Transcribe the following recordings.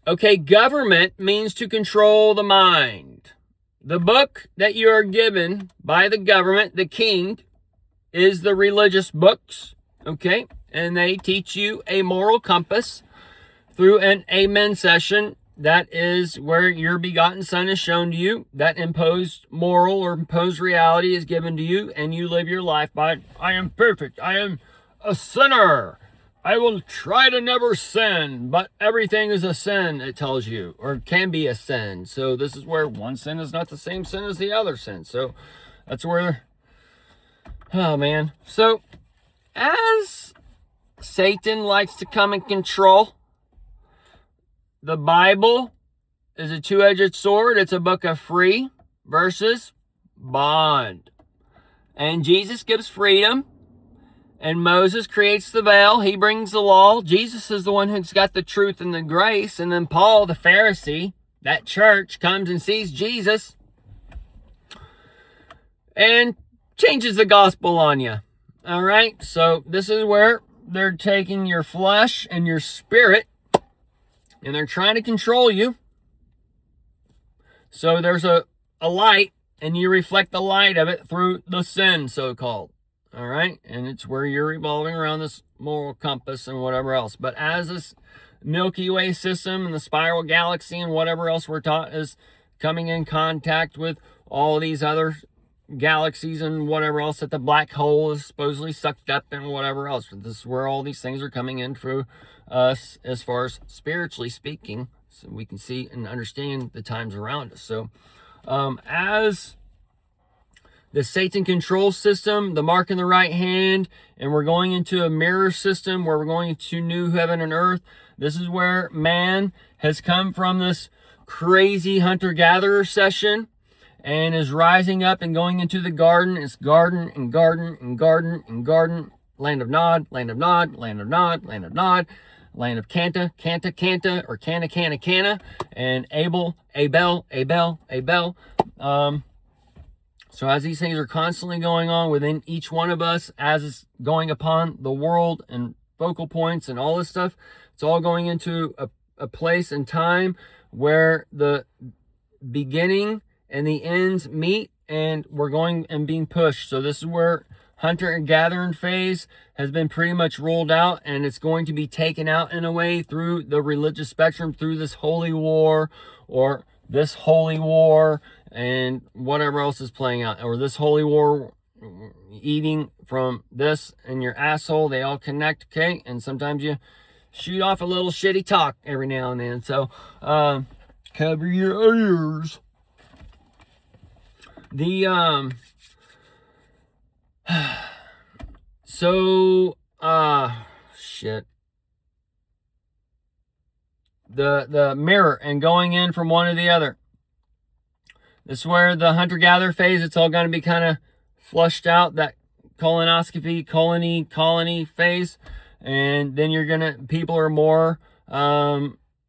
Okay, government means to control the mind. The book that you are given by the government, the king, is the religious books, okay? And they teach you a moral compass through an amen session. That is where your begotten Son is shown to you. That imposed moral or imposed reality is given to you, and you live your life by, I am perfect. I am a sinner. I will try to never sin, but everything is a sin, it tells you, or can be a sin. So this is where one sin is not the same sin as the other sin. So that's where, oh man. So as Satan likes to come and control, the Bible is a two-edged sword. It's a book of free versus bond. And Jesus gives freedom. And Moses creates the veil. He brings the law. Jesus is the one who's got the truth and the grace. And then Paul, the Pharisee, that church, comes and sees Jesus and changes the gospel on you. All right? So this is where they're taking your flesh and your spirit, and they're trying to control you. So there's a light, and you reflect the light of it through the sin, so-called. All right? And it's where you're revolving around this moral compass and whatever else. But as this Milky Way system and the spiral galaxy and whatever else we're taught is coming in contact with all these other galaxies and whatever else that the black hole is supposedly sucked up and whatever else. This is where all these things are coming in through us as far as spiritually speaking, so we can see and understand the times around us. So as the Satan control system, the mark in the right hand, and we're going into a mirror system where we're going to new heaven and earth. This is where man has come from this crazy hunter-gatherer session and is rising up and going into the garden. It's garden and garden and garden and garden. Land of Nod, land of Nod, land of Nod, land of Nod, land of Canta, Canta, Canta, or Canna, Canna, Canna, and Abel, Abel, Abel, Abel. So as these things are constantly going on within each one of us, as it's going upon the world and focal points and all this stuff, it's all going into a place and time where the beginning and the ends meet, and we're going and being pushed. So this is where hunter and gathering phase has been pretty much ruled out, and it's going to be taken out in a way through the religious spectrum, through this holy war, or this holy war, and whatever else is playing out, or this holy war eating from this and your asshole. They all connect, okay? And sometimes you shoot off a little shitty talk every now and then. So cover your ears. The shit. The mirror and going in from one to the other. This is where the hunter-gatherer phase, it's all going to be kind of flushed out, that colonoscopy, colony phase. And then people are more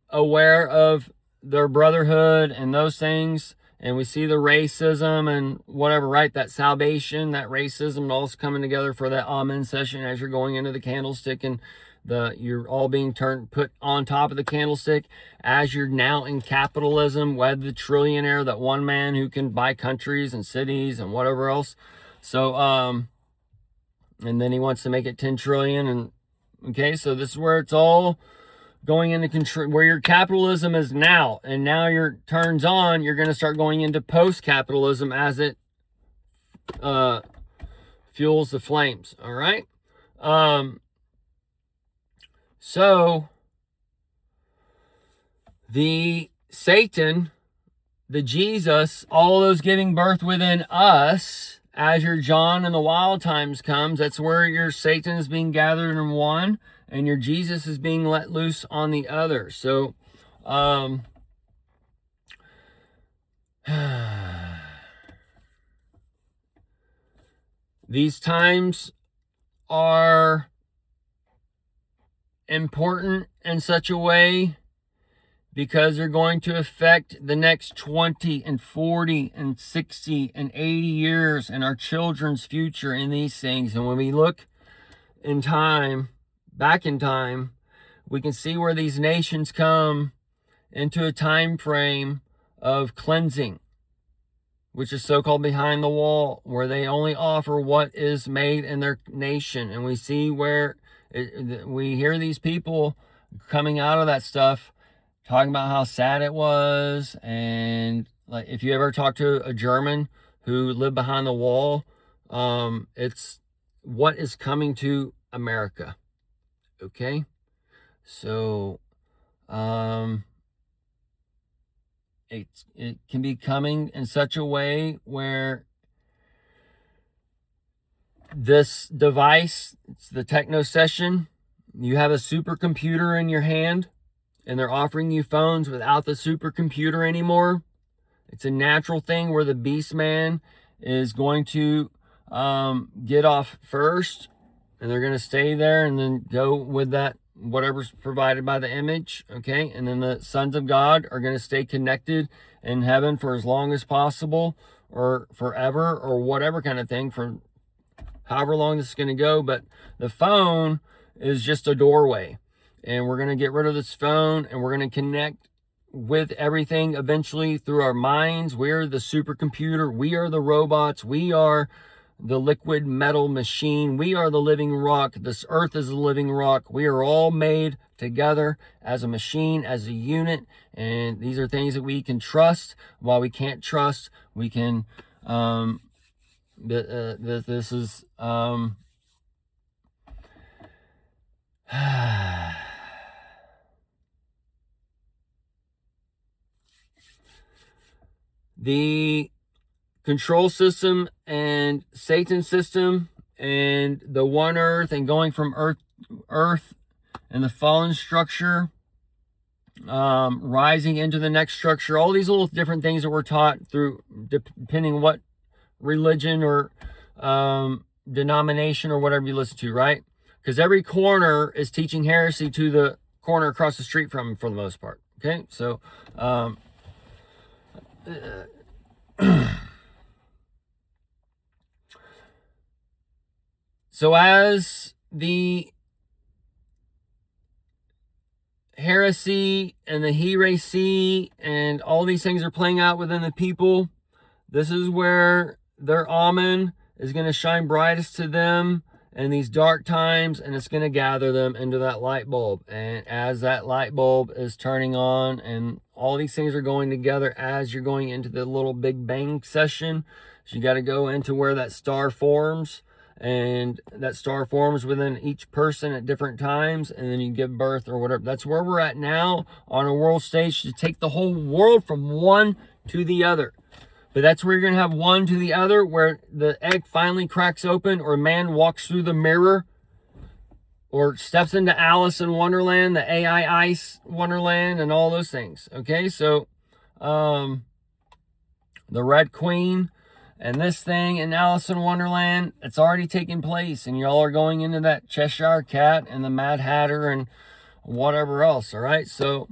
aware of their brotherhood and those things. And we see the racism and whatever, right? That salvation, that racism, all's coming together for that amen session as you're going into the candlestick, and you're all being put on top of the candlestick as you're now in capitalism, with the trillionaire, that one man who can buy countries and cities and whatever else. So, and then he wants to make it 10 trillion. And okay, so this is where it's all going into control, where your capitalism is now, and now your turns on, you're going to start going into post-capitalism as it fuels the flames. All right. So the Satan, the Jesus, all those giving birth within us, as your John in the wild times comes, that's where your Satan is being gathered in one, and your Jesus is being let loose on the other. So, these times are important in such a way because they're going to affect the next 20 and 40 and 60 and 80 years and our children's future in these things. And when we look in time, back in time, we can see where these nations come into a time frame of cleansing, which is so-called behind the wall, where they only offer what is made in their nation. And we see where we hear these people coming out of that stuff talking about how sad it was. And like, if you ever talk to a German who lived behind the wall, it's what is coming to America. Okay, so it can be coming in such a way where this device, it's the Techno Session, you have a supercomputer in your hand, and they're offering you phones without the supercomputer anymore. It's a natural thing where the beast man is going to get off first, and they're going to stay there and then go with that whatever's provided by the image, okay? And then the sons of God are going to stay connected in heaven for as long as possible, or forever, or whatever kind of thing, for however long this is going to go. But the phone is just a doorway, and we're going to get rid of this phone, and we're going to connect with everything eventually through our minds. We're the supercomputer. We are the robots. We are the liquid metal machine. We are the living rock. This earth is a living rock. We are all made together as a machine, as a unit. And these are things that we can trust. While we can't trust, we can, this is, the control system and Satan's system and the one earth, and going from earth and the fallen structure, rising into the next structure, all these little different things that we're taught through, depending what religion or denomination or whatever you listen to, right? Because every corner is teaching heresy to the corner across the street from, for the most part. Okay, so so as the heresy and the heresy and all these things are playing out within the people, this is where their Amen is going to shine brightest to them in these dark times, and it's going to gather them into that light bulb. And as that light bulb is turning on, and all these things are going together as you're going into the little Big Bang session, so you got to go into where that star forms, and that star forms within each person at different times, and then you give birth or whatever. That's where we're at now on a world stage, to take the whole world from one to the other. But that's where you're going to have one to the other, where the egg finally cracks open, or man walks through the mirror, or steps into Alice in Wonderland, the AI Ice Wonderland, and all those things. Okay, so the Red Queen and this thing in Alice in Wonderland, it's already taken place, and y'all are going into that Cheshire Cat and the Mad Hatter and whatever else. All right, so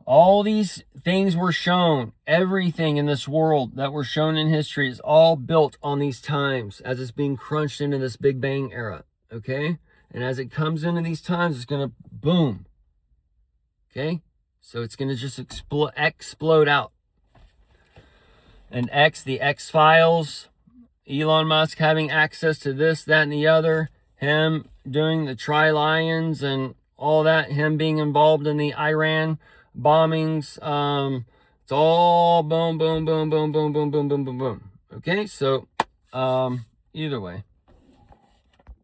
all these things were shown. Everything in this world that were shown in history is all built on these times as it's being crunched into this Big Bang era. Okay, and as it comes into these times, it's going to boom. Okay, so it's going to just explode out. And the X-Files, Elon Musk having access to this, that, and the other, him doing the Tri-Lions and all that, him being involved in the Iran bombings, it's all boom, boom, boom, boom, boom, boom, boom, boom, boom, boom. Okay, so either way.